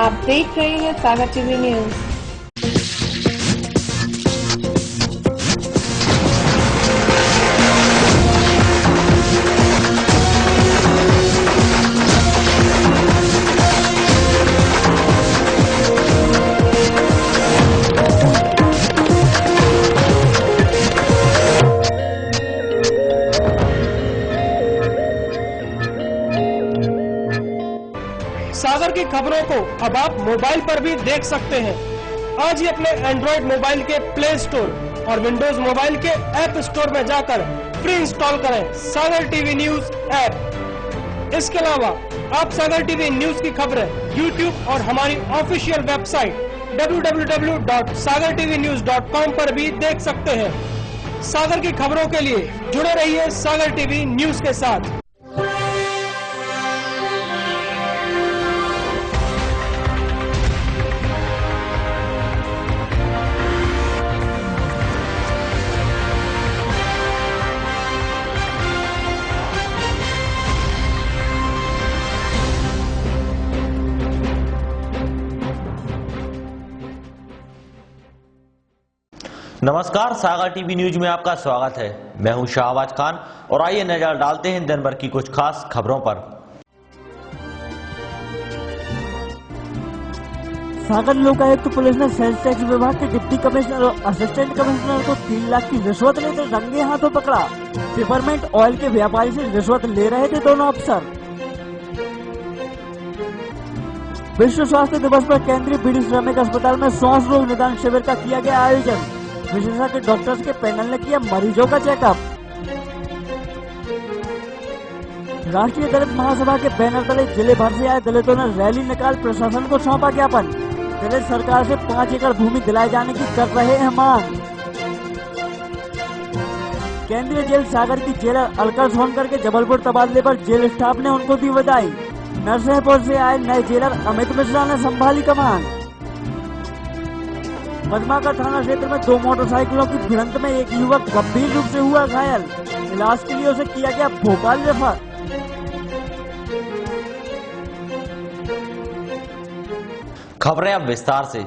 आप देख रहे हैं सागर टीवी न्यूज। सागर की खबरों को अब आप मोबाइल पर भी देख सकते हैं। आज ही अपने एंड्रॉइड मोबाइल के प्ले स्टोर और विंडोज मोबाइल के ऐप स्टोर में जाकर फ्री इंस्टॉल करें सागर टीवी न्यूज ऐप। इसके अलावा आप सागर टीवी न्यूज की खबरें यूट्यूब और हमारी ऑफिशियल वेबसाइट www.sagartvnews.com पर भी देख सकते हैं। सागर की खबरों के लिए जुड़े रहिए सागर टीवी न्यूज के साथ। नमस्कार, सागर टीवी न्यूज में आपका स्वागत है। मैं हूं शाहबाज खान और आइए नजर डालते हैं दिन भर की कुछ खास खबरों पर। सागर लोकायुक्त पुलिस ने सेल्स टैक्स विभाग के डिप्टी कमिश्नर और असिस्टेंट कमिश्नर को 3 लाख की रिश्वत लेते रंगे हाथों पकड़ा। पेपरमेंट ऑयल के व्यापारी से रिश्वत ले रहे थे दोनों अफसर। विश्व स्वास्थ्य दिवस पर केंद्रीय पीड़ित श्रमिक अस्पताल में श्वास रोग निदान शिविर का किया गया आयोजन। विशेषज्ञ डॉक्टर्स के पैनल ने किया मरीजों का चेकअप। राष्ट्रीय दलित महासभा के बैनर तले जिले भर से आए दलितों ने रैली निकाल प्रशासन को सौंपा ज्ञापन। दलित सरकार से 5 एकड़ भूमि दिलाए जाने की कर रहे हैं मांग। केंद्रीय जेल सागर की जेलर अलका सोनकर के जबलपुर तबादले पर जेल स्टाफ ने उनको दी बधाई। नरसिंहपुर से आए नए जेलर अमित मिश्रा ने संभाली कमान। मजमाका थाना क्षेत्र में 2 मोटरसाइकिलों की भिड़ंत में एक युवक गंभीर रूप से हुआ घायल। इलाज के लिए उसे किया गया भोपाल रेफर। खबरें अब विस्तार से।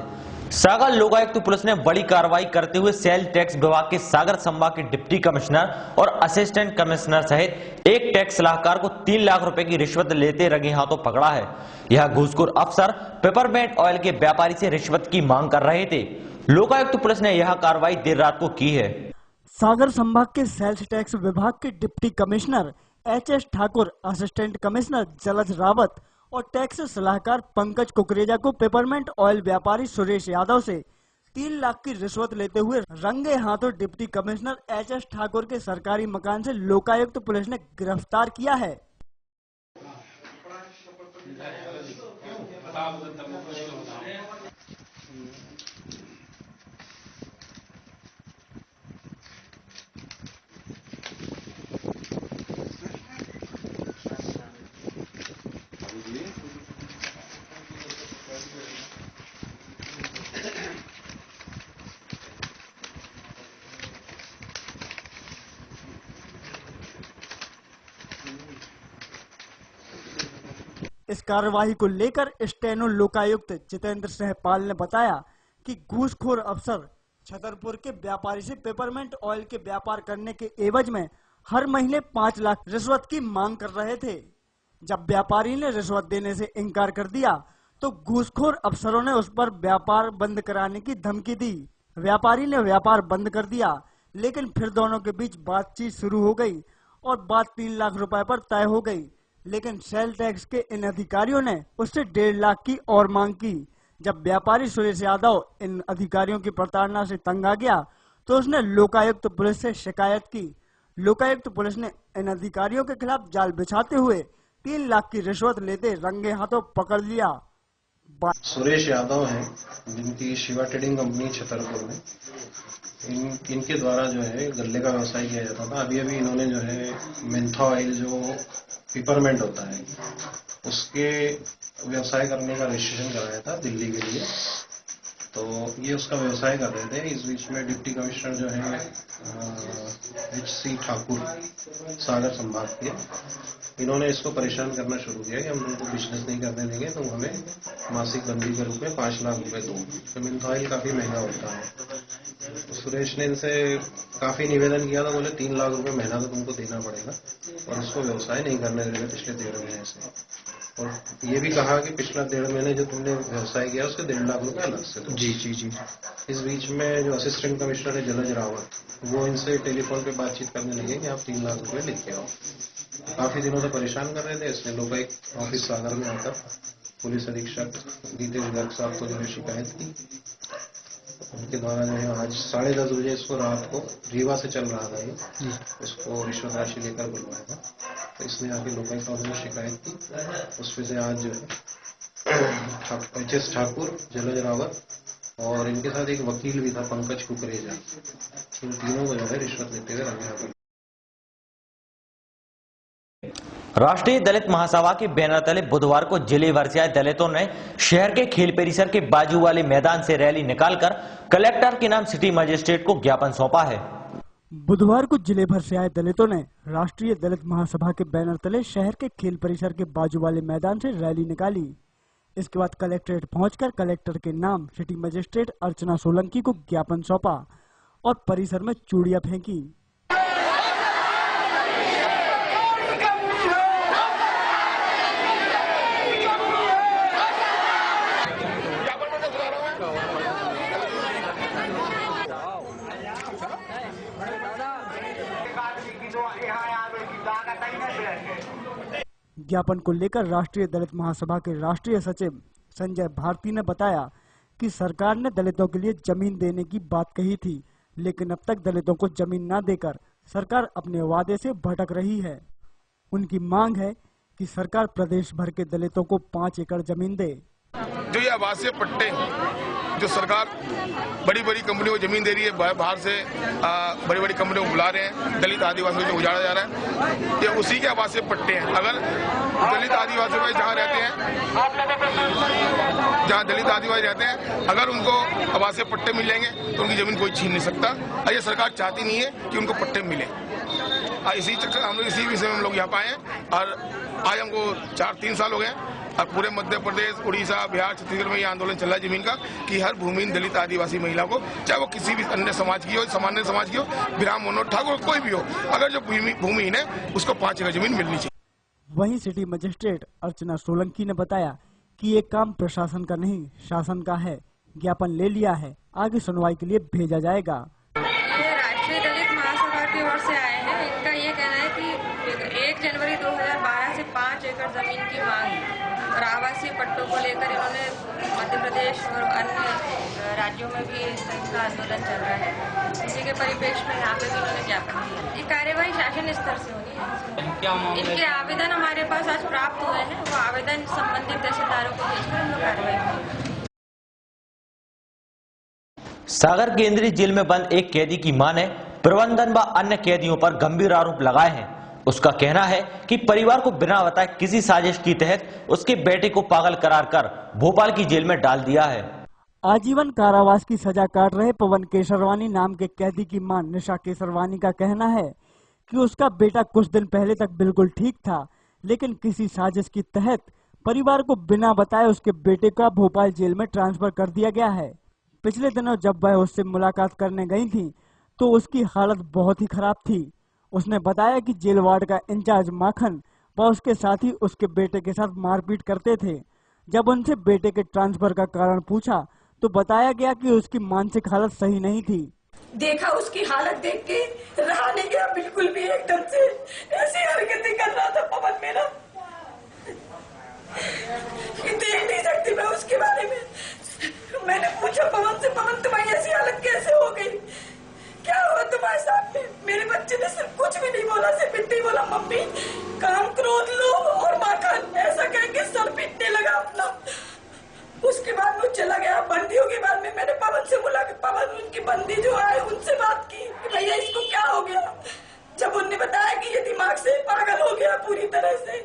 सागर लोकायुक्त पुलिस ने बड़ी कार्रवाई करते हुए सेल टैक्स विभाग के सागर संभाग के डिप्टी कमिश्नर और असिस्टेंट कमिश्नर सहित एक टैक्स सलाहकार को 3 लाख रुपए की रिश्वत लेते रंगे हाथों पकड़ा है। यह घूसखोर अफसर पेपरमेंट ऑयल के व्यापारी से रिश्वत की मांग कर रहे थे। लोकायुक्त पुलिस ने यह कार्रवाई देर रात को की है। सागर संभाग के सेल्स टैक्स विभाग के deputy commissioner H S. Thakur, assistant commissioner Jalaj Rawat और टैक्स सलाहकार पंकज कुकरेजा को पेपरमेंट ऑयल व्यापारी सुरेश यादव से 3 लाख की रिश्वत लेते हुए रंगे हाथों डिप्टी कमिश्नर एच.एस. ठाकुर के सरकारी मकान से लोकायुक्त पुलिस ने गिरफ्तार किया है। इस कार्यवाही को लेकर स्टेनो लोकायुक्त जितेंद्र सहपाल ने बताया कि घूसखोर अफसर छतरपुर के व्यापारी से पेपरमेंट ऑयल के व्यापार करने के एवज में हर महीने 5 लाख रिश्वत की मांग कर रहे थे। जब व्यापारी ने रिश्वत देने से इनकार कर दिया तो घूसखोर अफसरों ने उस पर व्यापार बंद कराने की धमकी दी। व्यापारी ने व्यापार बंद कर दिया, लेकिन फिर दोनों के बीच बातचीत शुरू हो गई और बात 3 लाख रुपए पर तय हो गई। लेकिन सेल टैक्स के इन अधिकारियों ने उससे 1.5 लाख की और मांग की। जब व्यापारी सुरेश यादव इन अधिकारियों की प्रताड़ना से तंग आ गया तो उसने लोकायुक्त पुलिस से शिकायत की। लोकायुक्त पुलिस ने इन अधिकारियों के खिलाफ जाल बिछाते हुए 3 लाख की रिश्वत लेते रंगे हाथों पकड़ लिया। सुरेश यादव हैं, जिनकी शिवा ट्रेडिंग कंपनी छतरपुर में इनके द्वारा जो है गल्ले का व्यवसाय किया जाता था। अभी इन्होंने जो है मेंथा ऑयल जो पेपरमेंट होता है उसके व्यवसाय करने का रजिस्ट्रेशन कराया था दिल्ली के लिए। तो ये उसका व्यवसाय कर रहे थे। इस बीच में डिप्टी कमिश्नर जो है H.C. ठाकुर सागर संभाग के, इन्होंने इसको परेशान करना शुरू किया कि हम तुमको बिजनेस नहीं करने देंगे, तुम हमें मासिक बंदी के रूप में 5 लाख रुपए दो। तो मिंथो ऑयल काफी महंगा होता है। तो सुरेश ने इनसे काफी निवेदन किया था, बोले 3 लाख रुपए महीना तो तुमको देना पड़ेगा और उसको व्यवसाय नहीं करने दे रहे पिछले 1.5 महीने से। और ये भी कहा कि पिछला 1.5 महीने जो तुमने व्यवसाय किया उसके 1.5 लाख रुपए अलग से दो। जी। इस बीच में जो असिस्टेंट कमिश्नर है जलज रावत, वो इनसे टेलीफोन पे बातचीत करने लगे कि आप 3 लाख रुपए लेके आओ। काफी दिनों से परेशान कर रहे थे। इसने लोकायुक्त ऑफिस सागर में आकर पुलिस अधीक्षक गीतेश गर्ग साहब को जो है शिकायत की। उनके द्वारा जो है आज 10:30 बजे इसको रात को रीवा से चल रहा था ये, इसको रिश्वत राशि लेकर बुलवाया था। तो इसने आके लोकायुक्त ऑफिस में शिकायत की। उसमें से आज जो है H.S. ठाकुर, जलज रावत और इनके साथ एक वकील भी था पंकज कुकरेजा, इन तीनों को जो है रिश्वत लेते हुए रंगे। राष्ट्रीय दलित महासभा के बैनर तले बुधवार को जिले भर से आए दलितों ने शहर के खेल परिसर के बाजू वाले मैदान से रैली निकालकर कलेक्टर के नाम सिटी मजिस्ट्रेट को ज्ञापन सौंपा है। बुधवार को जिले भर से आए दलितों ने राष्ट्रीय दलित महासभा के बैनर तले शहर के खेल परिसर के बाजू वाले मैदान से रैली निकाली। इसके बाद कलेक्ट्रेट पहुंचकर कलेक्टर के नाम सिटी मजिस्ट्रेट अर्चना सोलंकी को ज्ञापन सौंपा और परिसर में चूड़ियां फेंकी। ज्ञापन को लेकर राष्ट्रीय दलित महासभा के राष्ट्रीय सचिव संजय भारती ने बताया कि सरकार ने दलितों के लिए जमीन देने की बात कही थी, लेकिन अब तक दलितों को जमीन न देकर सरकार अपने वादे से भटक रही है। उनकी मांग है कि सरकार प्रदेश भर के दलितों को 5 एकड़ जमीन दे। जो ये आवासीय पट्टे जो सरकार बड़ी बड़ी कंपनियों को जमीन दे रही है, बाहर से बड़ी बड़ी कंपनियों को बुला रहे हैं, दलित आदिवासियों को उजाड़ा जा रहा है, ये उसी के आवासीय पट्टे हैं। अगर दलित आदिवासी भाई जहाँ रहते हैं, जहाँ दलित आदिवासी रहते हैं, अगर उनको आवासीय पट्टे मिल जाएंगे तो उनकी जमीन कोई छीन नहीं सकता। और ये सरकार चाहती नहीं है कि उनको पट्टे मिले। इसी चक्कर हम लोग इसी विषय में हम लोग यहाँ पाए हैं और आज हमको 3 साल हो गए और पूरे मध्य प्रदेश, उड़ीसा, बिहार, छत्तीसगढ़ में ये आंदोलन चल रहा है जमीन का कि हर भूमिहीन दलित आदिवासी महिला को, चाहे वो किसी भी अन्य समाज की हो, सामान्य समाज की हो, ब्राह्मण हो, ठाकुर कोई भी हो, अगर जो भूमिहीन है उसको 5 एकड़ जमीन मिलनी चाहिए। वहीं सिटी मजिस्ट्रेट अर्चना सोलंकी ने बताया कि ये काम प्रशासन का नहीं शासन का है। ज्ञापन ले लिया है, आगे सुनवाई के लिए भेजा जाएगा। ये राष्ट्रीय दलित महासभा की ओर से आए हैं। इनका ये कहना है कि 1 जनवरी 2012 से 5 एकड़ जमीन की मांग है और आवासीय पट्टों को लेकर इन्होंने मध्य प्रदेश और अन्य राज्यों में भी इसका आंदोलन चल रहा है। इसी के परिप्रेक्ष्य में यहाँ पे भी इन्होंने ज्ञापन दिया। ये कार्यवाही शासन स्तर से होनी है। इनके आवेदन हमारे पास आज प्राप्त हुए हैं, वो आवेदन संबंधित तहसीलदारों को भेजकर हम लोग कार्रवाई करेंगे। सागर केंद्रीय जेल में बंद एक कैदी की मां ने प्रबंधन व अन्य कैदियों पर गंभीर आरोप लगाए हैं। उसका कहना है कि परिवार को बिना बताए किसी साजिश के तहत उसके बेटे को पागल करार कर भोपाल की जेल में डाल दिया है। आजीवन कारावास की सजा काट रहे पवन केसरवानी नाम के कैदी की मां निशा केसरवानी का कहना है कि उसका बेटा कुछ दिन पहले तक बिल्कुल ठीक था, लेकिन किसी साजिश के तहत परिवार को बिना बताए उसके बेटे का भोपाल जेल में ट्रांसफर कर दिया गया है। पिछले दिनों जब वह उससे मुलाकात करने गई थी तो उसकी हालत बहुत ही खराब थी। उसने बताया कि जेल वार्ड का इंचार्ज माखन व उसके साथी उसके बेटे के साथ मारपीट करते थे। जब उनसे बेटे के ट्रांसफर का कारण पूछा तो बताया गया कि उसकी मानसिक हालत सही नहीं थी। देखा उसकी हालत देख के रहा नहीं गया बिल्कुल भी, एकदम से ऐसी हरकतें कर रहा था पवन मेरा। देख नहीं सकती मैं उसके बारे में। मैंने पूछा पवन से, पवन तुम्हारी ऐसी हालत कैसे हो गई, क्या हुआ तुम्हारे सामने? मेरे बच्चे ने सिर्फ कुछ भी नहीं बोला, सिर्फ इतनी बोला मम्मी काम क्रोध लोभ और माखन, ऐसा कह के सर पीटने लगा अपना। उसके बाद वो चला गया। बंदियों के बाद में मैंने पवन से बोला कि पवन उनकी बंदी जो आए उनसे बात की कि भैया इसको क्या हो गया। जब उनने बताया कि ये दिमाग से पागल हो गया पूरी तरह से,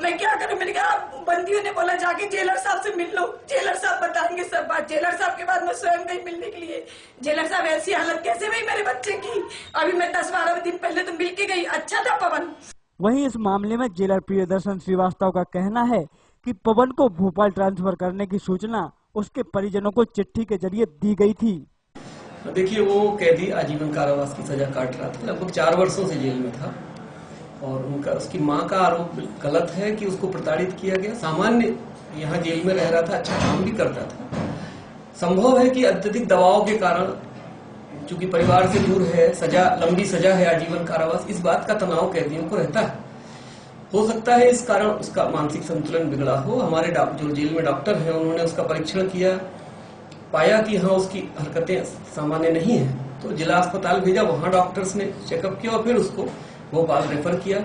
मैं क्या करूं। मैंने कहा बंदियों ने बोला जा जाके जेलर साहब से मिल लो, जेलर साहब बताएंगे सब बात। जेलर साहब के बाद मैं स्वयं गई मिलने के लिए। जेलर साहब ऐसी हालत कैसे हुई मेरे बच्चे की? अभी मैं 10-12 दिन पहले तो मिल के गई। अच्छा था पवन। वहीं इस मामले में जेलर प्रियदर्शन श्रीवास्तव का कहना है कि पवन को भोपाल ट्रांसफर करने की सूचना उसके परिजनों को चिट्ठी के जरिए दी गई थी। देखिए, वो कैदी आजीवन कारावास की सजा काट रहा था, लगभग 4 वर्षों से जेल में था और उसकी मां का आरोप गलत है कि उसको प्रताड़ित किया गया। सामान्य यहाँ जेल में रह रहा था, अच्छा काम भी करता था। संभव है कि अत्यधिक दबाव के कारण, चूंकि परिवार से दूर है, सजा लंबी सजा है आजीवन कारावास, इस बात का तनाव कैदियों को रहता है। हो सकता है इस कारण उसका मानसिक संतुलन बिगड़ा हो। हमारे जो जेल में डॉक्टर हैं उन्होंने उसका परीक्षण किया, पाया कि हाँ उसकी हरकतें सामान्य नहीं है, तो जिला अस्पताल भेजा। वहां डॉक्टर्स ने चेकअप किया और फिर उसको भोपाल रेफर किया।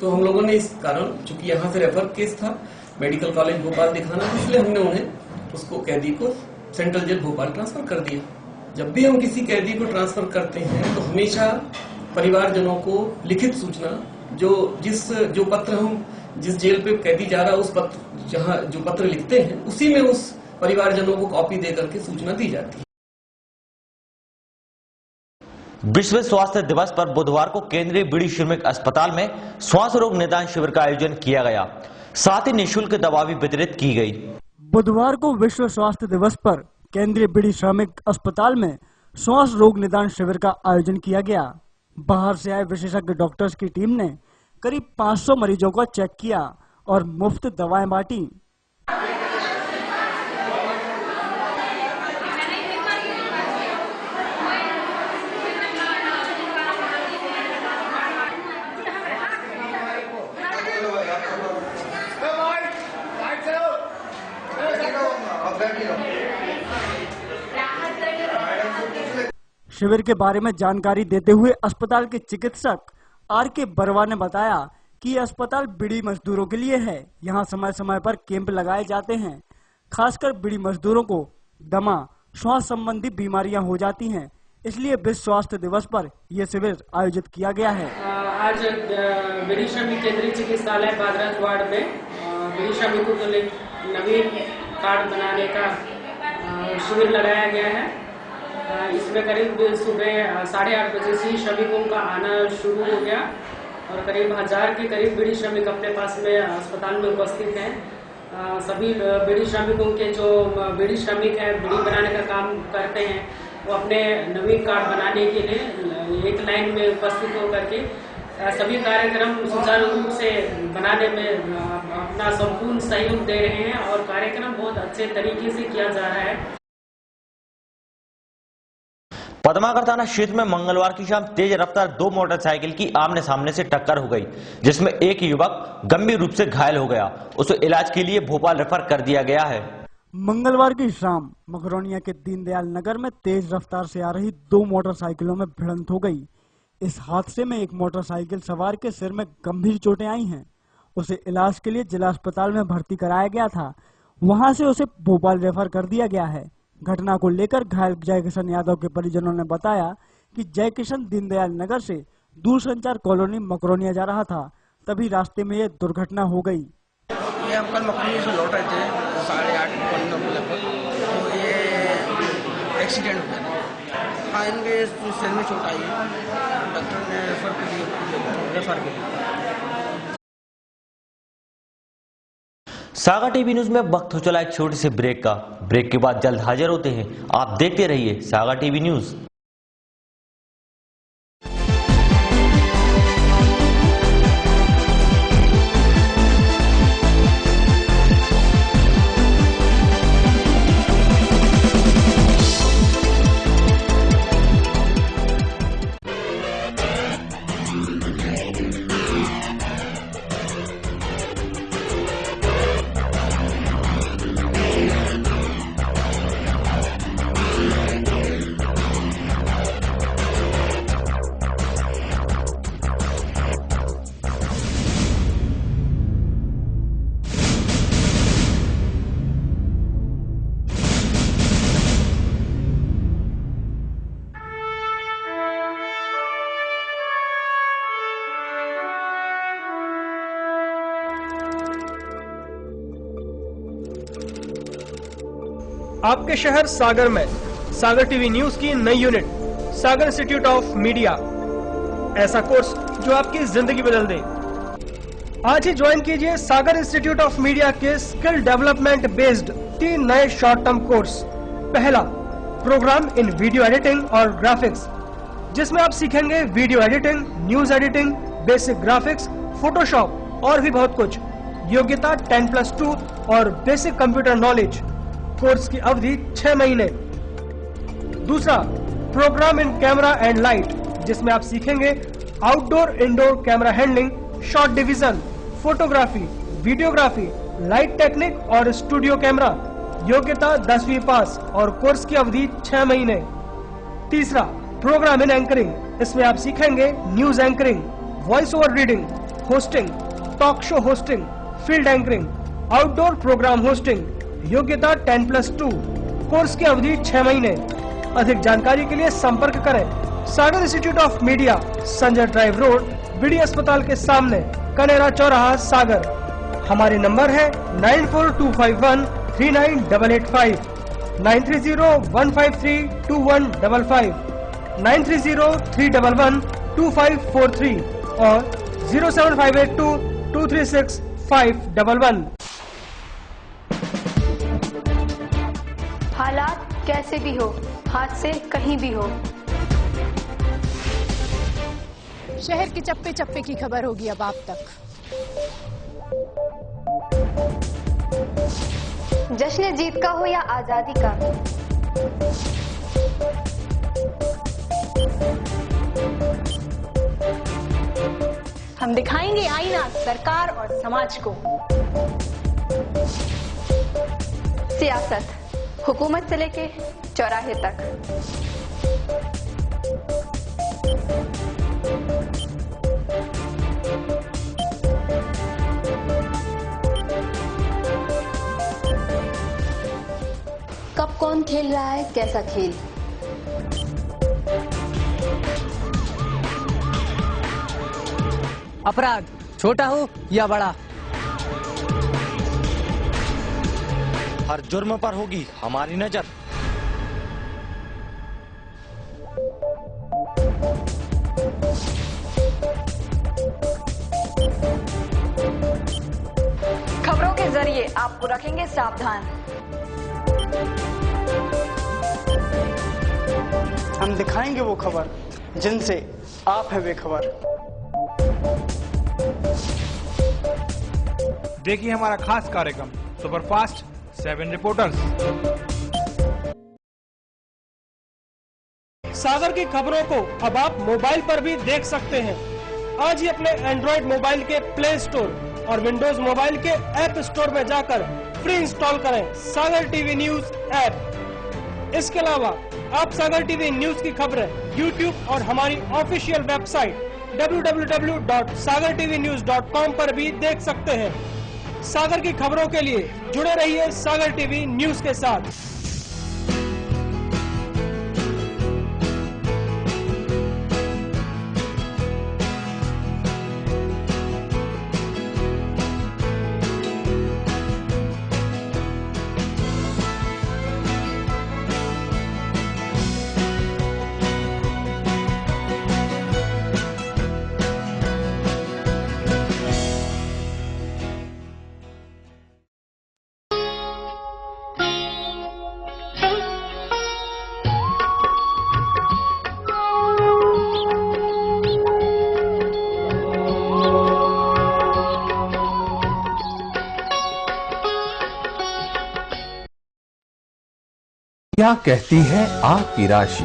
तो हम लोगों ने इस कारण, चूंकि यहाँ से रेफर केस था, मेडिकल कॉलेज भोपाल दिखाना, इसलिए हमने उन्हें उसको कैदी को सेंट्रल जेल भोपाल ट्रांसफर कर दिया। जब भी हम किसी कैदी को ट्रांसफर करते हैं तो हमेशा परिवारजनों को लिखित सूचना, जो पत्र हम जिस जेल पे कैदी जा रहा है उस पत्र, जहाँ जो पत्र लिखते हैं उसी में उस परिवारजनों को कॉपी दे करके सूचना दी जाती है। विश्व स्वास्थ्य दिवस पर बुधवार को केंद्रीय बीड़ी श्रमिक अस्पताल में श्वास रोग निदान शिविर का आयोजन किया गया, साथ ही निःशुल्क दवा भी वितरित की गई। बुधवार को विश्व स्वास्थ्य दिवस पर केंद्रीय बीड़ी श्रमिक अस्पताल में श्वास रोग निदान शिविर का आयोजन किया गया। बाहर से आए विशेषज्ञ डॉक्टर्स की टीम ने करीब 500 मरीजों को चेक किया और मुफ्त दवाएं बांटी। शिविर के बारे में जानकारी देते हुए अस्पताल के चिकित्सक आर.के. बरवा ने बताया कि ये अस्पताल बीड़ी मजदूरों के लिए है। यहाँ समय समय पर कैंप लगाए जाते हैं, खासकर बीड़ी मजदूरों को दमा, श्वास संबंधी बीमारियां हो जाती हैं, इसलिए विश्व स्वास्थ्य दिवस पर यह शिविर आयोजित किया गया है। आज बीड़ी श्रमिक केंद्रीय चिकित्सालय बादराज वार्ड में बीड़ी श्रमिकों के लिए नवीन कार्ड बनाने का शिविर लगाया गया है। इसमें करीब सुबह 8:30 बजे से श्रमिकों का आना शुरू हो गया और करीब 1000 के करीब बीड़ी श्रमिक अपने पास में अस्पताल में उपस्थित हैं। सभी बीड़ी श्रमिकों के जो बीड़ी श्रमिक हैं, बीड़ी बनाने का काम करते हैं, वो अपने नवीन कार्ड बनाने के लिए एक लाइन में उपस्थित होकर के सभी कार्यक्रम सुचारू रूप से बनाने में अपना संपूर्ण सहयोग दे रहे हैं और कार्यक्रम बहुत अच्छे तरीके से किया जा रहा है। पदमाकर थाना क्षेत्र में मंगलवार की शाम तेज रफ्तार 2 मोटरसाइकिल की आमने सामने से टक्कर हो गई, जिसमें एक युवक गंभीर रूप से घायल हो गया। उसे इलाज के लिए भोपाल रेफर कर दिया गया है। मंगलवार की शाम मकरोनिया के दीनदयाल नगर में तेज रफ्तार से आ रही 2 मोटरसाइकिलों में भिड़ंत हो गई। इस हादसे में एक मोटरसाइकिल सवार के सिर में गंभीर चोटें आई हैं। उसे इलाज के लिए जिला अस्पताल में भर्ती कराया गया था, वहां से उसे भोपाल रेफर कर दिया गया है। घटना को लेकर घायल जयकिशन यादव के परिजनों ने बताया कि जयकिशन दीनदयाल नगर से दूरसंचार कॉलोनी मकरोनिया जा रहा था, तभी रास्ते में ये दुर्घटना हो गई। ये हम कल मकरोनिया से लौट रहे थे 8:30 लगभग, तो ये एक्सीडेंट हो गया। हाँ, इनके सिर में चोट आई है, डॉक्टर ने रेफर किया। सागर टीवी न्यूज में वक्त हो चला एक छोटी सी ब्रेक का। ब्रेक के बाद जल्द हाजिर होते हैं। आप देखते रहिए सागर टीवी न्यूज। आपके शहर सागर में सागर टीवी न्यूज की नई unit Sagar institute of media, ऐसा कोर्स जो आपकी जिंदगी बदल दे। आज ही ज्वाइन कीजिए सागर इंस्टीट्यूट ऑफ मीडिया के स्किल डेवलपमेंट बेस्ड 3 नए शॉर्ट टर्म कोर्स। पहला, प्रोग्राम इन वीडियो एडिटिंग और ग्राफिक्स, जिसमें आप सीखेंगे video editing, news editing, basic graphics, Photoshop और भी बहुत कुछ। योग्यता 10+2 और बेसिक कंप्यूटर नॉलेज। कोर्स की अवधि 6 महीने। दूसरा, program in camera and light, जिसमें आप सीखेंगे outdoor indoor camera handling, shot division, photography, videography, light technique और स्टूडियो कैमरा। योग्यता 10वीं पास और कोर्स की अवधि 6 महीने। तीसरा, प्रोग्राम इन एंकरिंग, इसमें आप सीखेंगे news anchoring, voice over reading, hosting, talk show hosting, field anchoring, outdoor program hosting. योग्यता 10+2, कोर्स की अवधि 6 महीने। अधिक जानकारी के लिए संपर्क करें Sagar institute of media, Sanjay drive road, BD अस्पताल के सामने, कनेरा चौराहा, सागर। हमारे नंबर है 9425139885, 9301532155, 9303112543 और 07582236511। हालात कैसे भी हो, हाथ से कहीं भी हो, शहर के चप्पे चप्पे की खबर होगी अब आप तक। जश्न जीत का हो या आजादी का, हम दिखाएंगे आईना सरकार और समाज को। सियासत हुकूमत से लेके चौराहे तक। कब कौन खेल रहा है कैसा खेल, अपराध छोटा हो या बड़ा, हर जुर्म पर होगी हमारी नजर। खबरों के जरिए आपको रखेंगे सावधान। हम दिखाएंगे वो खबर जिनसे आप है बेखबर। देखिए हमारा खास कार्यक्रम सुपरफास्ट 7 रिपोर्टर्स। सागर की खबरों को अब आप मोबाइल पर भी देख सकते हैं। आज ही अपने एंड्रॉइड मोबाइल के प्ले स्टोर और विंडोज मोबाइल के ऐप स्टोर में जाकर फ्री इंस्टॉल करें सागर टीवी न्यूज ऐप। इसके अलावा आप सागर टीवी न्यूज की खबरें YouTube और हमारी ऑफिशियल वेबसाइट www.sagartvnews.com पर भी देख सकते हैं। सागर की खबरों के लिए जुड़े रहिए सागर टीवी न्यूज के साथ। क्या कहती है आपकी राशि?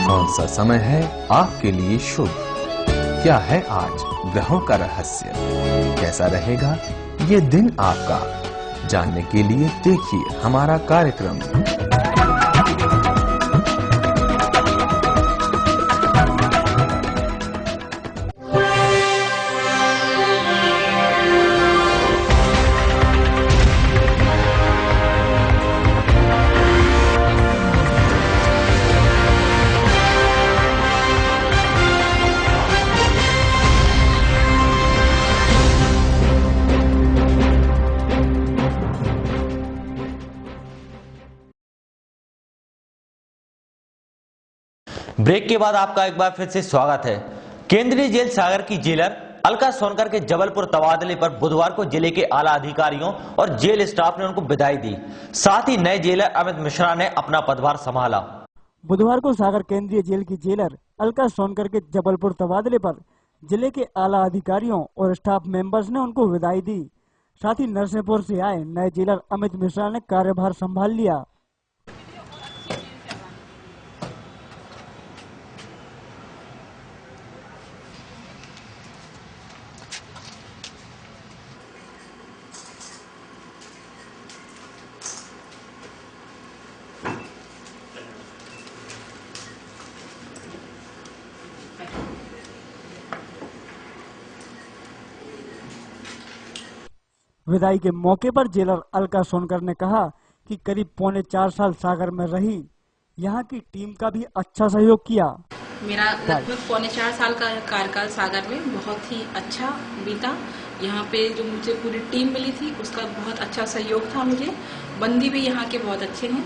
कौन सा समय है आपके लिए शुभ? क्या है आज ग्रहों का रहस्य? कैसा रहेगा ये दिन आपका? जानने के लिए देखिए हमारा कार्यक्रम ब्रेक के बाद आपका एक बार फिर से स्वागत है। केंद्रीय जेल सागर की जेलर अलका सोनकर के जबलपुर तबादले पर बुधवार को जिले के आला अधिकारियों और जेल स्टाफ ने उनको विदाई दी। साथ ही नए जेलर अमित मिश्रा ने अपना पदभार संभाला। बुधवार को सागर केंद्रीय जेल की जेलर अलका सोनकर के जबलपुर तबादले पर जिले के आला अधिकारियों और स्टाफ मेंबर्स ने उनको विदाई दी। साथ ही नरसिंहपुर से आए नए जेलर अमित मिश्रा ने कार्यभार संभाल लिया। विदाई के मौके पर जेलर अलका सोनकर ने कहा कि करीब 3.25 साल सागर में रही, यहाँ की टीम का भी अच्छा सहयोग किया। मेरा लगभग 3.25 साल का कार्यकाल सागर में बहुत ही अच्छा बीता। यहाँ पे जो मुझे पूरी टीम मिली थी उसका बहुत अच्छा सहयोग था मुझे। बंदी भी यहाँ के बहुत अच्छे हैं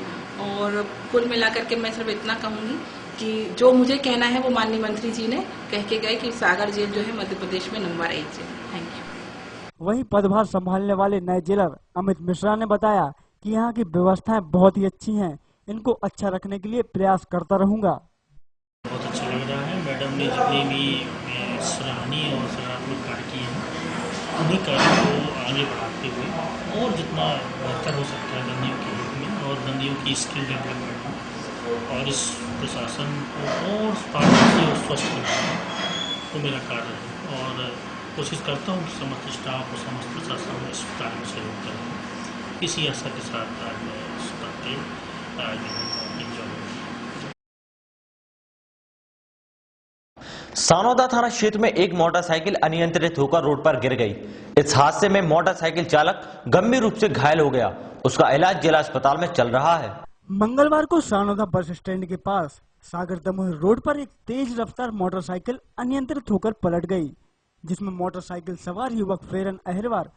और कुल मिलाकर के मैं सिर्फ इतना कहूँगी कि जो मुझे कहना है वो माननीय मंत्री जी ने कह के गए कि सागर जेल जो है मध्य प्रदेश में नंबर 1 जेल। Thank you. वहीं पदभार संभालने वाले नए जेलर अमित मिश्रा ने बताया कि यहाँ की व्यवस्थाएं बहुत ही अच्छी हैं, इनको अच्छा रखने के लिए प्रयास करता रहूंगा। बहुत अच्छा लग रहा है। मैडम ने जितने भी सराहनीय और सकारात्मक कार्य किए हैं उन्हीं कार्यों को आगे बढ़ाते हुए और जितना बेहतर हो सकता है बंदियों के हित में और बंदियों की स्किल डेवलपमेंट में और इस प्रशासन को और पारदर्शी और स्वस्थ बनाना तो मेरा कार्य है और कोशिश करता हूँ कि समस्त स्टाफ और समस्त प्रशासन इस कार्य में सहयोग करें। इसी आशा के साथ आज मैं इस पद पे सानोदा थाना क्षेत्र में एक मोटरसाइकिल अनियंत्रित होकर रोड पर गिर गई। इस हादसे में मोटरसाइकिल चालक गंभीर रूप से घायल हो गया। उसका इलाज जिला अस्पताल में चल रहा है। मंगलवार को सानोदा बस स्टैंड के पास सागर दमोह रोड पर एक तेज रफ्तार मोटरसाइकिल अनियंत्रित होकर पलट गई, जिसमें मोटरसाइकिल सवार युवक फेरन अहिरवार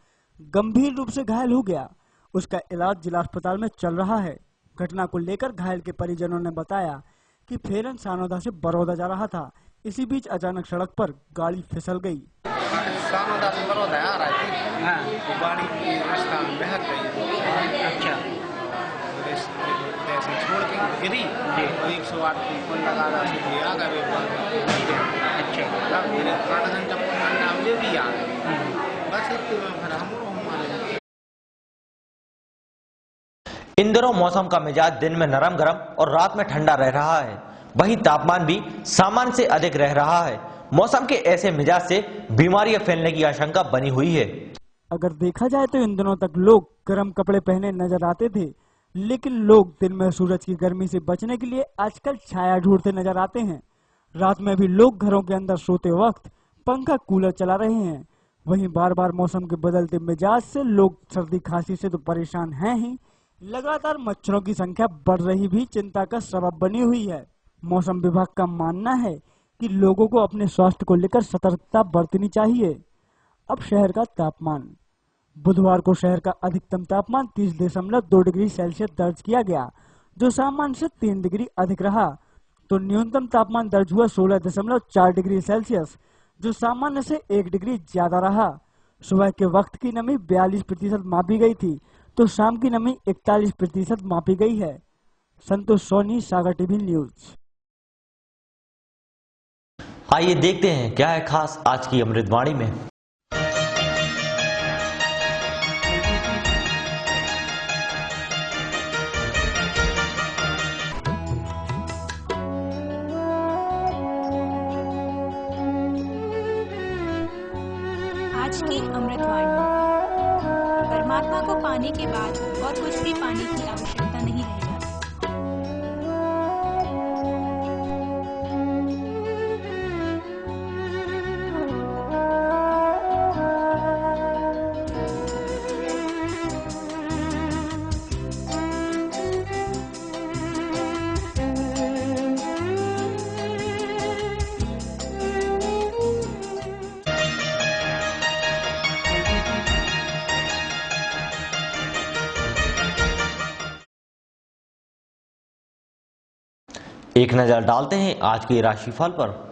गंभीर रूप से घायल हो गया। उसका इलाज जिला अस्पताल में चल रहा है। घटना को लेकर घायल के परिजनों ने बताया कि फेरन सानोदा से बड़ौदा जा रहा था। इसी बीच अचानक सड़क पर गाड़ी फिसल गई। सानोदा से बड़ौदा आ रहा थी। हाँ, तो गाड़ी रास्ता में बह गई। अच्छा, ऐसे छोड़ के गिरी और 108 फोन लगा रहा था, आ गए। अच्छा, मेरे आधा घंटा नाम ले दिया बस इतने में फिर हम इन दिनों मौसम का मिजाज दिन में नरम गरम और रात में ठंडा रह रहा है। वहीं तापमान भी सामान्य से अधिक रह रहा है। मौसम के ऐसे मिजाज से बीमारियां फैलने की आशंका बनी हुई है। अगर देखा जाए तो इन दिनों तक लोग गर्म कपड़े पहने नजर आते थे, लेकिन लोग दिन में सूरज की गर्मी से बचने के लिए आजकल छाया ढूंढते नजर आते हैं। रात में भी लोग घरों के अंदर सोते वक्त पंखा कूलर चला रहे हैं। वहीं बार बार मौसम के बदलते मिजाज से लोग सर्दी खांसी से तो परेशान हैं ही, लगातार मच्छरों की संख्या बढ़ रही भी चिंता का सबब बनी हुई है। मौसम विभाग का मानना है कि लोगों को अपने स्वास्थ्य को लेकर सतर्कता बरतनी चाहिए। अब शहर का तापमान। बुधवार को शहर का अधिकतम तापमान 30.2 डिग्री सेल्सियस दर्ज किया गया, जो सामान्य से 3 डिग्री अधिक रहा। तो न्यूनतम तापमान दर्ज हुआ 16.4 डिग्री सेल्सियस, जो सामान्य से 1 डिग्री ज्यादा रहा। सुबह के वक्त की नमी 42% मापी गई थी, तो शाम की नमी 41% मापी गई है। संतोष सोनी, सागर टीवी न्यूज। आइए देखते हैं क्या है खास आज की अमृतवाणी में। आज की अमृतवाणी। परमात्मा को पाने के बाद और कुछ भी पाने की आवश्यकता नहीं रह जाती। एक नजर डालते हैं आज के राशिफल पर।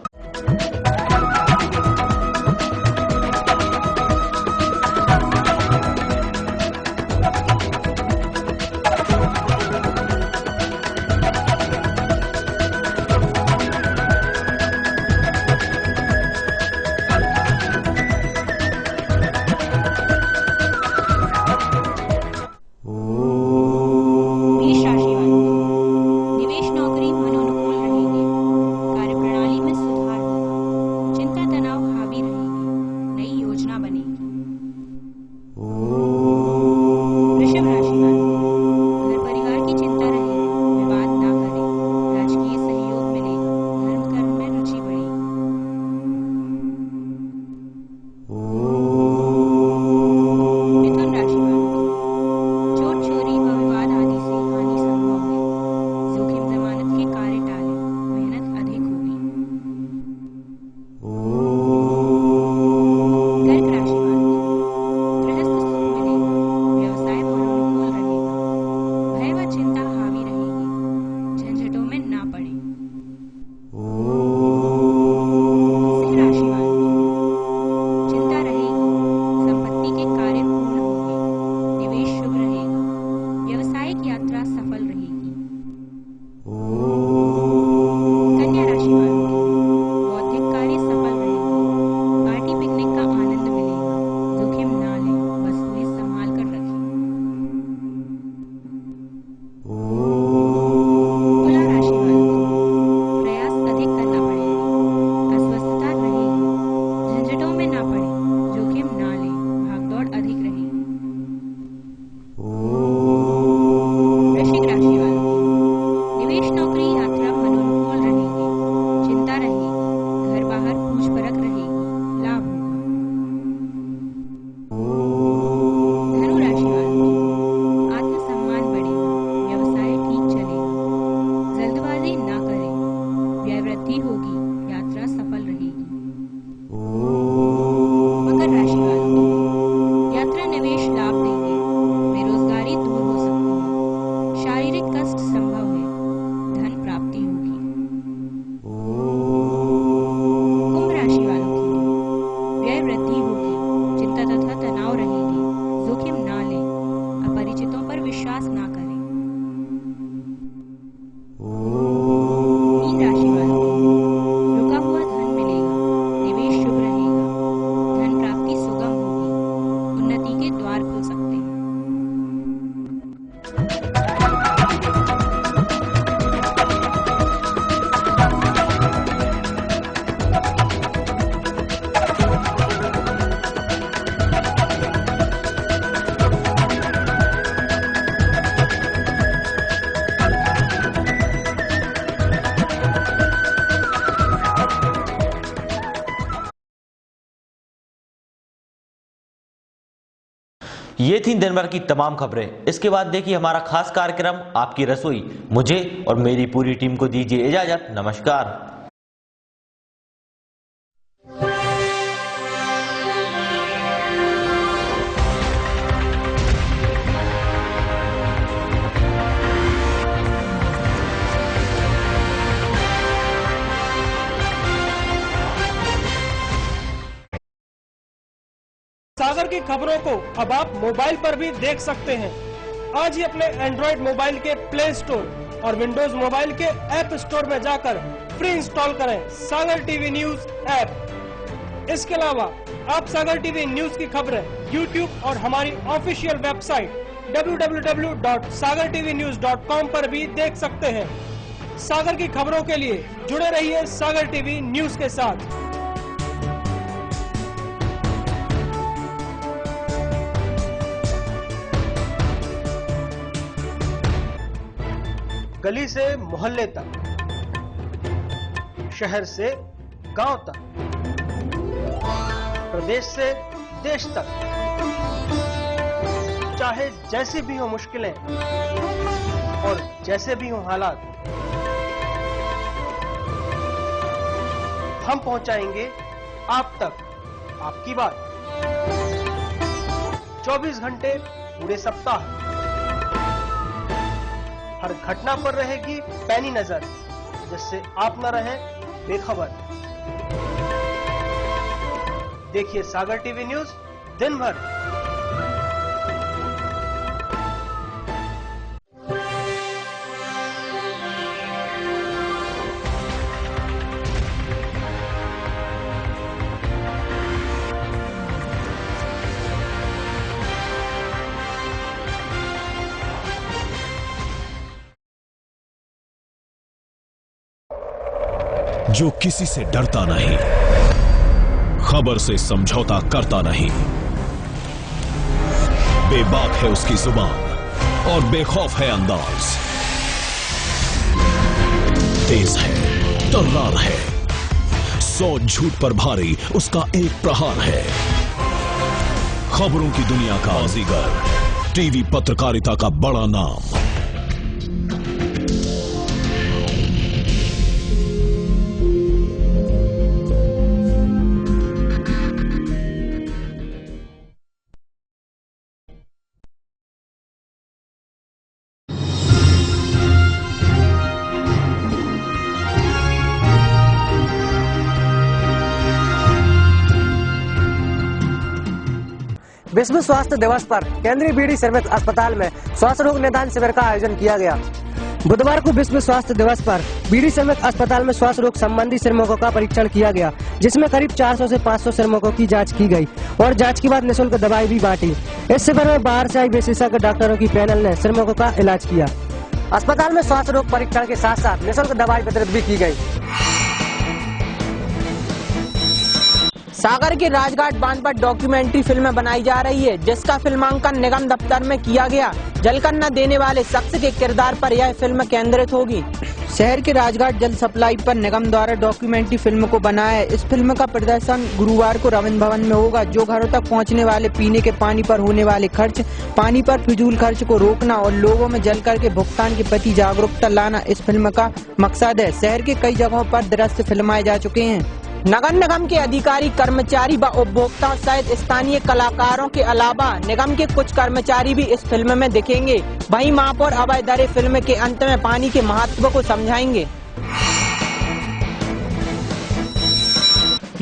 ये थी दिन भर की तमाम खबरें। इसके बाद देखिए हमारा खास कार्यक्रम आपकी रसोई। मुझे और मेरी पूरी टीम को दीजिए इजाजत। नमस्कार। सागर की खबरों को अब आप मोबाइल पर भी देख सकते हैं। आज ही अपने एंड्रॉइड मोबाइल के प्ले स्टोर और विंडोज मोबाइल के ऐप स्टोर में जाकर फ्री इंस्टॉल करें सागर टीवी न्यूज ऐप। इसके अलावा आप सागर टीवी न्यूज की खबरें YouTube और हमारी ऑफिशियल वेबसाइट www.sagartvnews.com पर भी देख सकते हैं। सागर की खबरों के लिए जुड़े रहिए सागर टीवी न्यूज के साथ। गली से मोहल्ले तक, शहर से गांव तक, प्रदेश से देश तक, चाहे जैसी भी हो मुश्किलें और जैसे भी हो हालात, हम पहुंचाएंगे आप तक आपकी बात। 24 घंटे पूरे सप्ताह, हर घटना पर रहेगी पैनी नजर। जिससे आप न रहें बेखबर। देखिए सागर टीवी न्यूज दिन भर। जो किसी से डरता नहीं, खबर से समझौता करता नहीं, बेबाक है उसकी जुबान और बेखौफ है अंदाज, तेज है, तर्रार है, 100 झूठ पर भारी उसका एक प्रहार है। खबरों की दुनिया का बाजीगर, टीवी पत्रकारिता का बड़ा नाम। विश्व स्वास्थ्य दिवस पर केंद्रीय बीडी श्रमिक अस्पताल में स्वास्थ्य रोग निदान शिविर का आयोजन किया गया। बुधवार को विश्व स्वास्थ्य दिवस पर बीडी श्रमिक अस्पताल में स्वास्थ्य रोग संबंधी श्रमिकों का परीक्षण किया गया, जिसमें करीब 400 से 500 श्रमिकों की जांच की गई और जांच के बाद निःशुल्क दवाई भी बांटी। इस शिविर में बाहर से आई विशेषज्ञ डॉक्टरों की पैनल ने श्रमिकों का इलाज किया। अस्पताल में स्वास्थ्य रोग परीक्षण के साथ साथ निःशुल्क दवाई वितरित भी की गई। सागर के राजघाट बांध पर डॉक्यूमेंट्री फिल्म बनाई जा रही है, जिसका फिल्मांकन निगम दफ्तर में किया गया। जलकर न देने वाले शख्स के किरदार पर यह फिल्म केंद्रित होगी। शहर के राजघाट जल सप्लाई पर निगम द्वारा डॉक्यूमेंट्री फिल्म को बनाया है। इस फिल्म का प्रदर्शन गुरुवार को रविंद्र भवन में होगा, जो घरों तक पहुंचने वाले पीने के पानी पर होने वाले खर्च, पानी पर फिजूल खर्च को रोकना और लोगों में जलकर के भुगतान के प्रति जागरूकता लाना इस फिल्म का मकसद है। शहर के कई जगहों पर दृश्य फिल्माए जा चुके हैं। नगर निगम के अधिकारी, कर्मचारी व उपभोक्ताओं सहित स्थानीय कलाकारों के अलावा निगम के कुछ कर्मचारी भी इस फिल्म में दिखेंगे। वहीं महापौर अभय दरे फिल्म के अंत में पानी के महत्व को समझाएंगे।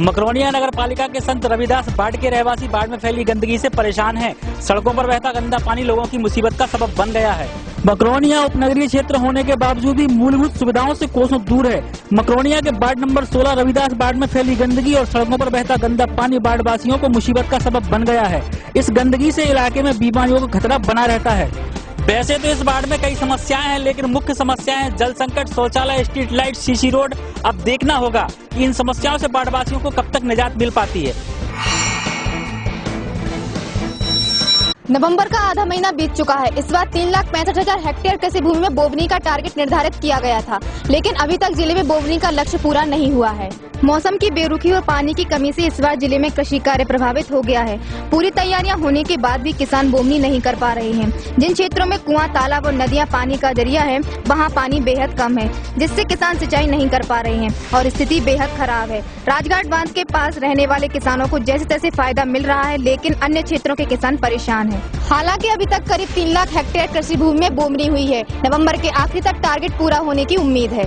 मकरोनिया नगर पालिका के संत रविदास वार्ड के रहवासी बाढ़ में फैली गंदगी से परेशान हैं। सड़कों पर बहता गंदा पानी लोगों की मुसीबत का सबब बन गया है। मकरोनिया उपनगरीय क्षेत्र होने के बावजूद भी मूलभूत सुविधाओं से कोसों दूर है। मकरोनिया के वार्ड नंबर 16 रविदास वार्ड में फैली गंदगी और सड़कों पर बहता गंदा पानी वार्ड वासियों को मुसीबत का सबब बन गया है। इस गंदगी से इलाके में बीमारियों का खतरा बना रहता है। वैसे तो इस वार्ड में कई समस्याएं हैं, लेकिन मुख्य समस्याएं हैं जल संकट, शौचालय, स्ट्रीट लाइट, सीसी रोड। अब देखना होगा कि इन समस्याओं से वार्ड वासियों को कब तक निजात मिल पाती है। नवंबर का आधा महीना बीत चुका है। इस बार 3,65,000 हेक्टेयर कृषि भूमि में बोवनी का टारगेट निर्धारित किया गया था, लेकिन अभी तक जिले में बोवनी का लक्ष्य पूरा नहीं हुआ है। मौसम की बेरुखी और पानी की कमी से इस बार जिले में कृषि कार्य प्रभावित हो गया है। पूरी तैयारियां होने के बाद भी किसान बोवनी नहीं कर पा रहे हैं। जिन क्षेत्रों में कुआं, तालाब और नदियां पानी का जरिया है, वहां पानी बेहद कम है, जिससे किसान सिंचाई नहीं कर पा रहे हैं और स्थिति बेहद खराब है। राजघाट बांध के पास रहने वाले किसानों को जैसे तैसे फायदा मिल रहा है, लेकिन अन्य क्षेत्रों के किसान परेशान है। हालांकि अभी तक करीब 3 लाख हेक्टेयर कृषि भूमि में बोवनी हुई है। नवंबर के आखिर तक टारगेट पूरा होने की उम्मीद है।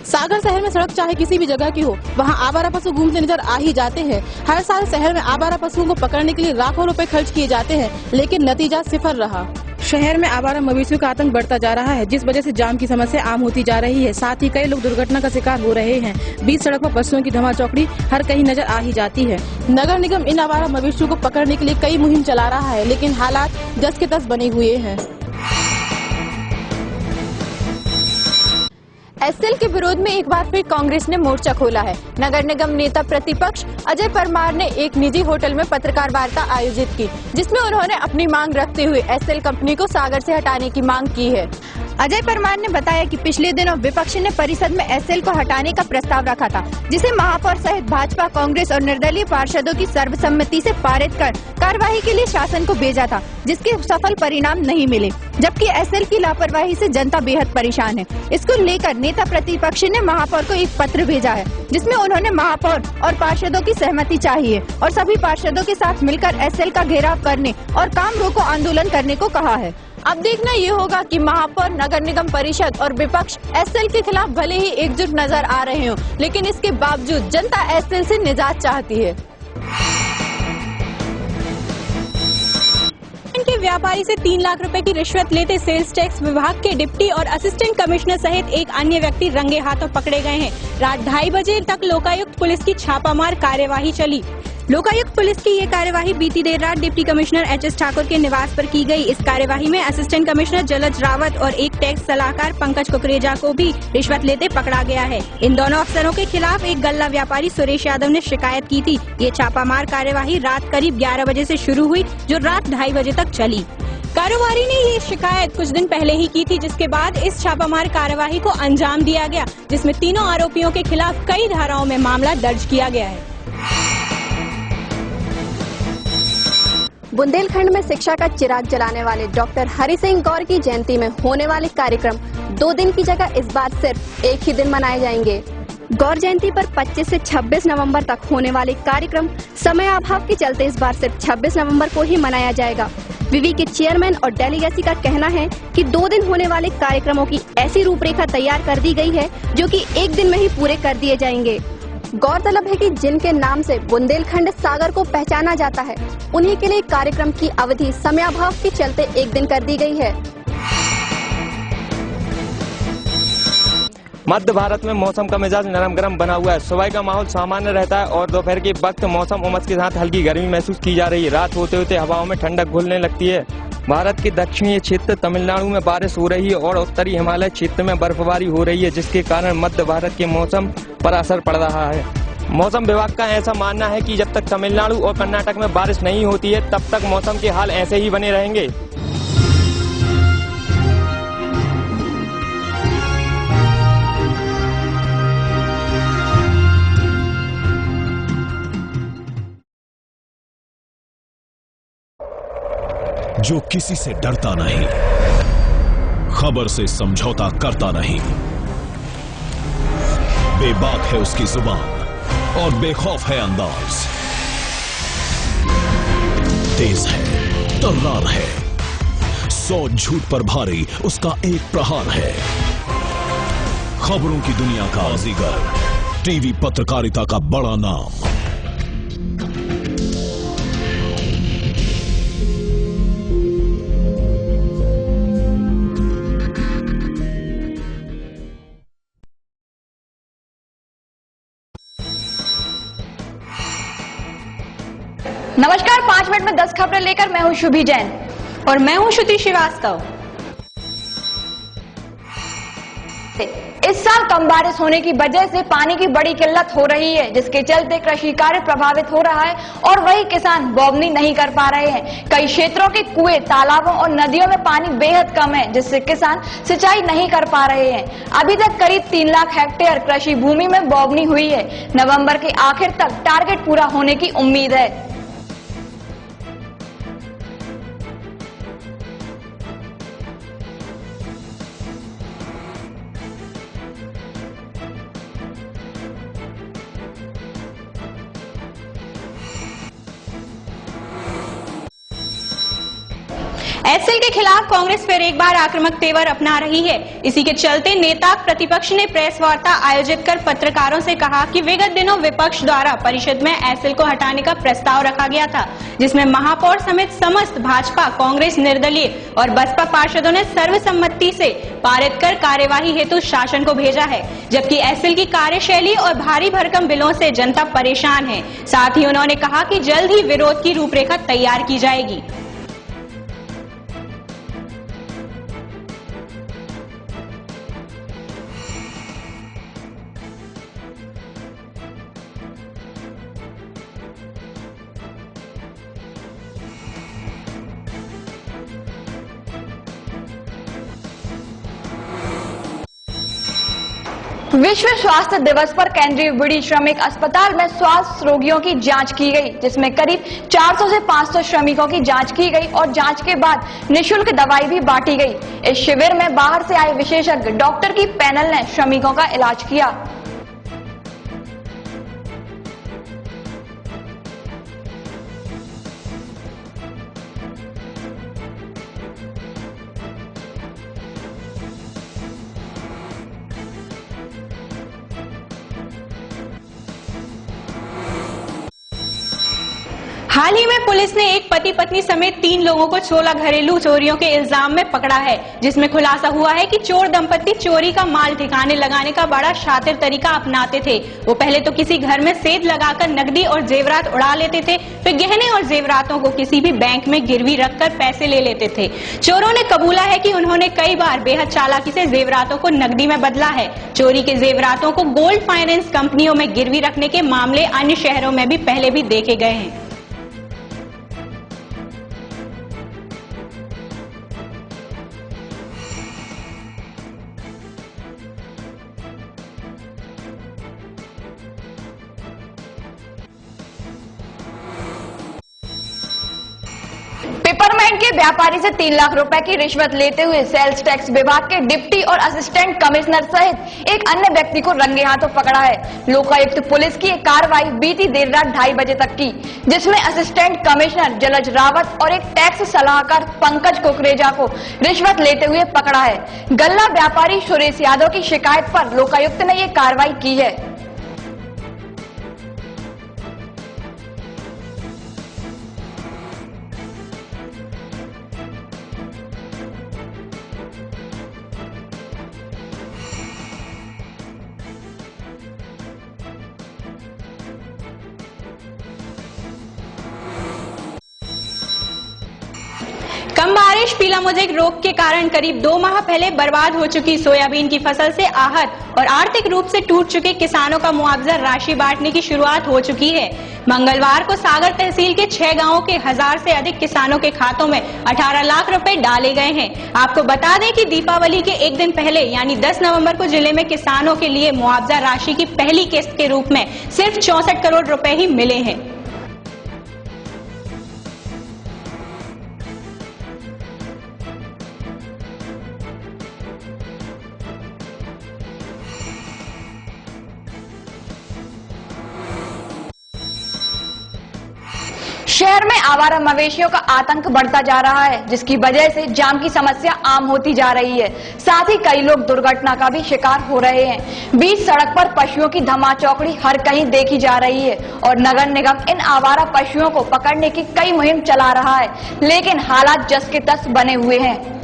सागर शहर में सड़क चाहे किसी भी जगह की हो, वहां आवारा पशु घूमते नजर आ ही जाते हैं। हर साल शहर में आवारा पशुओं को पकड़ने के लिए लाखों रुपए खर्च किए जाते हैं, लेकिन नतीजा सिफर रहा। शहर में आवारा मवेशियों का आतंक बढ़ता जा रहा है, जिस वजह से जाम की समस्या आम होती जा रही है। साथ ही कई लोग दुर्घटना का शिकार हो रहे हैं। बीच सड़क पर पशुओं की धमा चौकड़ी हर कहीं नजर आ ही जाती है। नगर निगम इन आवारा मवेशियों को पकड़ने के लिए कई मुहिम चला रहा है, लेकिन हालात जस के तस बने हुए हैं। एसएल के विरोध में एक बार फिर कांग्रेस ने मोर्चा खोला है। नगर निगम नेता प्रतिपक्ष अजय परमार ने एक निजी होटल में पत्रकार वार्ता आयोजित की, जिसमें उन्होंने अपनी मांग रखते हुए एसएल कंपनी को सागर से हटाने की मांग की है। अजय परमार ने बताया कि पिछले दिनों विपक्ष ने परिषद में एसएल को हटाने का प्रस्ताव रखा था, जिसे महापौर सहित भाजपा, कांग्रेस और निर्दलीय पार्षदों की सर्वसम्मति से पारित कर कार्यवाही के लिए शासन को भेजा था, जिसके सफल परिणाम नहीं मिले। जबकि एसएल की लापरवाही से जनता बेहद परेशान है। इसको लेकर नेता प्रतिपक्ष ने महापौर को एक पत्र भेजा है, जिसमें उन्होंने महापौर और पार्षदों की सहमति चाहिए और सभी पार्षदों के साथ मिलकर एसएल का घेराव करने और काम रोको आंदोलन करने को कहा है। अब देखना ये होगा कि महापौर, नगर निगम परिषद और विपक्ष एसएल के खिलाफ भले ही एकजुट नजर आ रहे हों, लेकिन इसके बावजूद जनता एसएल से निजात चाहती है। के व्यापारी से 3 लाख रुपए की रिश्वत लेते सेल्स टैक्स विभाग के डिप्टी और असिस्टेंट कमिश्नर सहित एक अन्य व्यक्ति रंगे हाथों पकड़े गए हैं। रात 2:30 बजे तक लोकायुक्त पुलिस की छापामार कार्यवाही चली। लोकायुक्त पुलिस की ये कार्यवाही बीती देर रात डिप्टी कमिश्नर एच.एस. ठाकुर के निवास पर की गई। इस कार्यवाही में असिस्टेंट कमिश्नर जलज रावत और एक टैक्स सलाहकार पंकज कुकरेजा को भी रिश्वत लेते पकड़ा गया है। इन दोनों अफसरों के खिलाफ एक गल्ला व्यापारी सुरेश यादव ने शिकायत की थी। ये छापामार कार्यवाही रात करीब 11 बजे से शुरू हुई, जो रात 2:30 बजे तक चली। कारोबारी ने ये शिकायत कुछ दिन पहले ही की थी, जिसके बाद इस छापामार कार्यवाही को अंजाम दिया गया, जिसमें तीनों आरोपियों के खिलाफ कई धाराओं में मामला दर्ज किया गया है। बुंदेलखंड में शिक्षा का चिराग जलाने वाले डॉक्टर हरि सिंह गौर की जयंती में होने वाले कार्यक्रम 2 दिन की जगह इस बार सिर्फ एक ही दिन मनाए जाएंगे। गौर जयंती पर 25 से 26 नवंबर तक होने वाले कार्यक्रम समय अभाव के चलते इस बार सिर्फ 26 नवंबर को ही मनाया जाएगा। विवि के चेयरमैन और डेलीगेसी का कहना है कि 2 दिन होने वाले कार्यक्रमों की ऐसी रूपरेखा तैयार कर दी गई है जो कि एक दिन में ही पूरे कर दिए जाएंगे। गौरतलब है कि जिनके नाम से बुंदेलखंड सागर को पहचाना जाता है, उन्हीं के लिए कार्यक्रम की अवधि समयाभाव के चलते एक दिन कर दी गई है। मध्य भारत में मौसम का मिजाज नरम गरम बना हुआ है। सुबह का माहौल सामान्य रहता है और दोपहर के वक्त मौसम उमस के साथ हल्की गर्मी महसूस की जा रही है। रात होते होते हवाओं में ठंडक घुलने लगती है। भारत के दक्षिणी क्षेत्र तमिलनाडु में बारिश हो रही है और उत्तरी हिमालय क्षेत्र में बर्फबारी हो रही है, जिसके कारण मध्य भारत के मौसम पर असर पड़ रहा है। मौसम विभाग का ऐसा मानना है कि जब तक तमिलनाडु और कर्नाटक में बारिश नहीं होती है, तब तक मौसम के हाल ऐसे ही बने रहेंगे। जो किसी से डरता नहीं, खबर से समझौता करता नहीं, बेबाक है उसकी जुबान और बेखौफ है अंदाज, तेज है, तर्रार है, 100 झूठ पर भारी उसका एक प्रहार है। खबरों की दुनिया का बाजीगर, टीवी पत्रकारिता का बड़ा नाम। नमस्कार, 5 मिनट में 10 खबरें लेकर मैं हूं शुभी जैन और मैं हूं श्रुति श्रीवास्तव। इस साल कम बारिश होने की वजह से पानी की बड़ी किल्लत हो रही है, जिसके चलते कृषि कार्य प्रभावित हो रहा है और वही किसान बोवनी नहीं कर पा रहे हैं। कई क्षेत्रों के कुएं, तालाबों और नदियों में पानी बेहद कम है, जिससे किसान सिंचाई नहीं कर पा रहे हैं। अभी तक करीब 3 लाख हेक्टेयर कृषि भूमि में बोवनी हुई है। नवंबर के आखिर तक टारगेट पूरा होने की उम्मीद है। एसएल के खिलाफ कांग्रेस फिर एक बार आक्रामक तेवर अपना रही है। इसी के चलते नेता प्रतिपक्ष ने प्रेस वार्ता आयोजित कर पत्रकारों से कहा कि विगत दिनों विपक्ष द्वारा परिषद में एसएल को हटाने का प्रस्ताव रखा गया था, जिसमें महापौर समेत समस्त भाजपा, कांग्रेस, निर्दलीय और बसपा पार्षदों ने सर्वसम्मति से पारित कर कार्यवाही हेतु शासन को भेजा है। जबकि एसएल की कार्यशैली और भारी भरकम बिलों से जनता परेशान है। साथ ही उन्होंने कहा कि जल्द ही विरोध की रूपरेखा तैयार की जाएगी। विश्व स्वास्थ्य दिवस पर केंद्रीय विधि श्रमिक अस्पताल में स्वास्थ्य रोगियों की जांच की गई, जिसमें करीब 400 से 500 श्रमिकों की जांच की गई और जांच के बाद निःशुल्क दवाई भी बांटी गई। इस शिविर में बाहर से आए विशेषज्ञ डॉक्टर की पैनल ने श्रमिकों का इलाज किया। हाल ही में पुलिस ने एक पति पत्नी समेत 3 लोगों को 16 घरेलू चोरियों के इल्जाम में पकड़ा है, जिसमें खुलासा हुआ है कि चोर दंपत्ति चोरी का माल ठिकाने लगाने का बड़ा शातिर तरीका अपनाते थे। वो पहले तो किसी घर में सेध लगाकर नकदी और जेवरात उड़ा लेते थे, फिर गहने और जेवरातों को किसी भी बैंक में गिरवी रखकर पैसे ले लेते थे। चोरों ने कबूला है कि उन्होंने कई बार बेहद चालाकी से जेवरातों को नकदी में बदला है। चोरी के जेवरातों को गोल्ड फाइनेंस कंपनियों में गिरवी रखने के मामले अन्य शहरों में भी पहले भी देखे गए हैं। पेपरमेंट के व्यापारी से 3 लाख रुपए की रिश्वत लेते हुए सेल्स टैक्स विभाग के डिप्टी और असिस्टेंट कमिश्नर सहित एक अन्य व्यक्ति को रंगे हाथों पकड़ा है। लोकायुक्त पुलिस की एक कार्रवाई बीती देर रात 2:30 बजे तक की, जिसमें असिस्टेंट कमिश्नर जलज रावत और एक टैक्स सलाहकार पंकज कुकरेजा को रिश्वत लेते हुए पकड़ा है। गल्ला व्यापारी सुरेश यादव की शिकायत पर लोकायुक्त ने ये कार्रवाई की है। कम बारिश, पीला मोज़ेक रोग के कारण करीब 2 माह पहले बर्बाद हो चुकी सोयाबीन की फसल से आहत और आर्थिक रूप से टूट चुके किसानों का मुआवजा राशि बांटने की शुरुआत हो चुकी है। मंगलवार को सागर तहसील के 6 गांवों के 1000 से अधिक किसानों के खातों में 18 लाख रुपए डाले गए हैं। आपको बता दें कि दीपावली के एक दिन पहले यानी 10 नवंबर को जिले में किसानों के लिए मुआवजा राशि की पहली किस्त के रूप में सिर्फ 64 करोड़ रुपए ही मिले हैं। शहर में आवारा मवेशियों का आतंक बढ़ता जा रहा है, जिसकी वजह से जाम की समस्या आम होती जा रही है। साथ ही कई लोग दुर्घटना का भी शिकार हो रहे हैं। बीच सड़क पर पशुओं की धमाचौकड़ी हर कहीं देखी जा रही है और नगर निगम इन आवारा पशुओं को पकड़ने की कई मुहिम चला रहा है, लेकिन हालात जस के तस बने हुए हैं।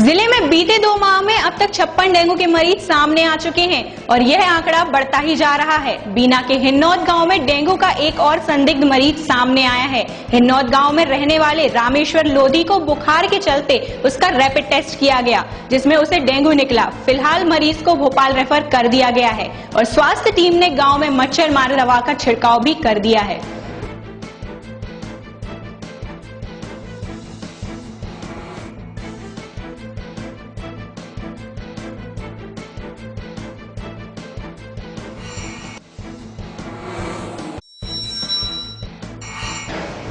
जिले में बीते 2 माह में अब तक 56 डेंगू के मरीज सामने आ चुके हैं और यह आंकड़ा बढ़ता ही जा रहा है। बीना के हिन्नौद गांव में डेंगू का एक और संदिग्ध मरीज सामने आया है। हिन्नौद गांव में रहने वाले रामेश्वर लोधी को बुखार के चलते उसका रैपिड टेस्ट किया गया, जिसमें उसे डेंगू निकला। फिलहाल मरीज को भोपाल रेफर कर दिया गया है और स्वास्थ्य टीम ने गाँव में मच्छर मार दवा का छिड़काव भी कर दिया है।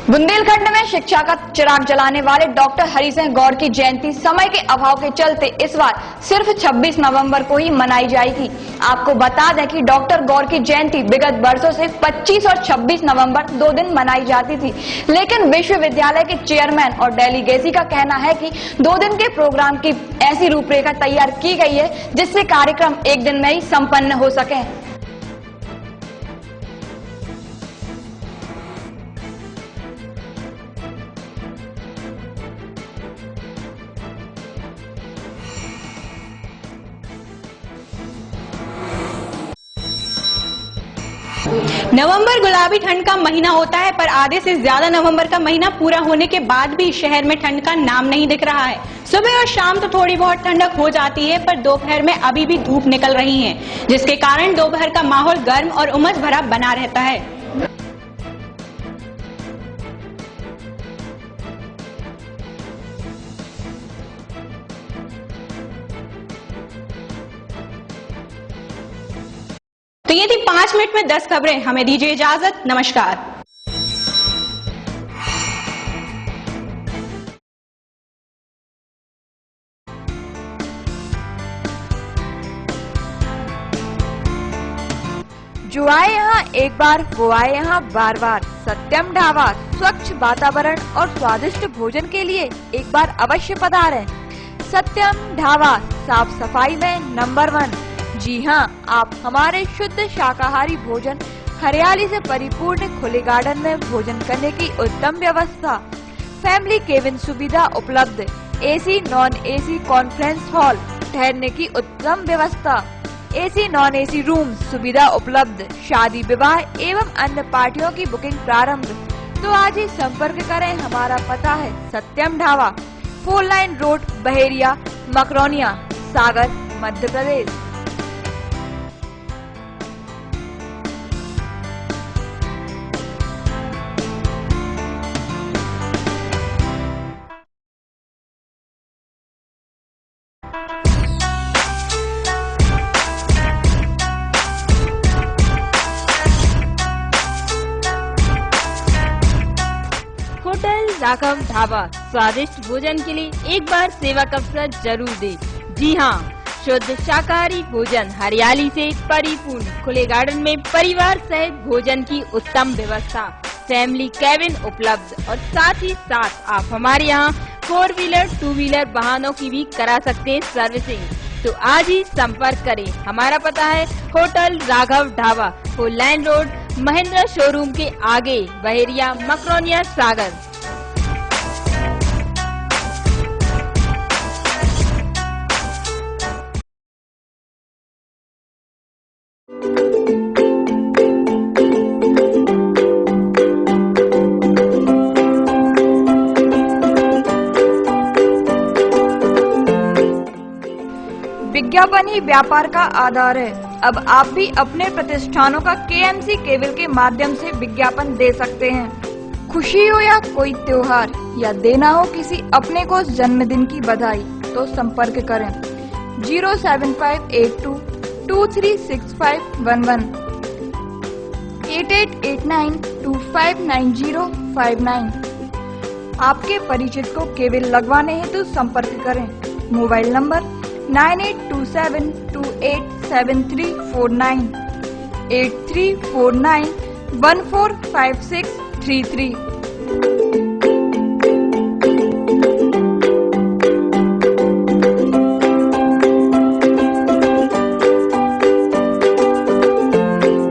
बुंदेलखंड में शिक्षा का चिराग जलाने वाले डॉक्टर हरि सिंह गौर की जयंती समय के अभाव के चलते इस बार सिर्फ 26 नवंबर को ही मनाई जाएगी। आपको बता दें कि डॉक्टर गौर की जयंती विगत वर्षों से 25 और 26 नवंबर 2 दिन मनाई जाती थी, लेकिन विश्वविद्यालय के चेयरमैन और डेलीगेसी का कहना है कि 2 दिन के प्रोग्राम की ऐसी रूपरेखा तैयार की गई है जिससे कार्यक्रम एक दिन में ही संपन्न हो सके। नवंबर गुलाबी ठंड का महीना होता है, पर आधे से ज्यादा नवंबर का महीना पूरा होने के बाद भी शहर में ठंड का नाम नहीं दिख रहा है। सुबह और शाम तो थोड़ी बहुत ठंडक हो जाती है, पर दोपहर में अभी भी धूप निकल रही है, जिसके कारण दोपहर का माहौल गर्म और उमस भरा बना रहता है। तो ये थी 5 मिनट में 10 खबरें। हमें दीजिए इजाजत। नमस्कार। जो आए यहाँ एक बार वो आए यहाँ बार बार। सत्यम ढाबा स्वच्छ वातावरण और स्वादिष्ट भोजन के लिए एक बार अवश्य पधारें। सत्यम ढाबा साफ सफाई में नंबर 1। जी हाँ, आप हमारे शुद्ध शाकाहारी भोजन, हरियाली से परिपूर्ण खुले गार्डन में भोजन करने की उत्तम व्यवस्था, फैमिली केबिन सुविधा उपलब्ध, AC non AC conference hall, ठहरने की उत्तम व्यवस्था, एसी नॉन एसी रूम सुविधा उपलब्ध, शादी विवाह एवं अन्य पार्टियों की बुकिंग प्रारंभ। तो आज ही संपर्क करें। हमारा पता है सत्यम ढाबा, 4 लाइन रोड, बहेरिया, मकरोनिया, सागर, मध्य प्रदेश। होटल राघव ढाबा स्वादिष्ट भोजन के लिए एक बार सेवा का अवसर जरूर दे। जी हाँ, शुद्ध शाकाहारी भोजन, हरियाली से परिपूर्ण खुले गार्डन में परिवार सहित भोजन की उत्तम व्यवस्था, फैमिली केबिन उपलब्ध और साथ ही साथ आप हमारे यहाँ 4 व्हीलर 2 व्हीलर वाहनों की भी करा सकते हैं सर्विसिंग। तो आज ही संपर्क करें। हमारा पता है hotel Raghav dhaba, 4 line road, Mahindra showroom के आगे, बहेरिया, मकरोनिया, सागर। विज्ञापन ही व्यापार का आधार है। अब आप भी अपने प्रतिष्ठानों का केएमसी केबल के माध्यम से विज्ञापन दे सकते हैं। खुशी हो या कोई त्योहार या देना हो किसी अपने को जन्मदिन की बधाई, तो संपर्क करें 07582236511, 8889259059। आपके परिचित को केबल लगवाने हेतु संपर्क करें। Mobile number 9827287349, 8349145633।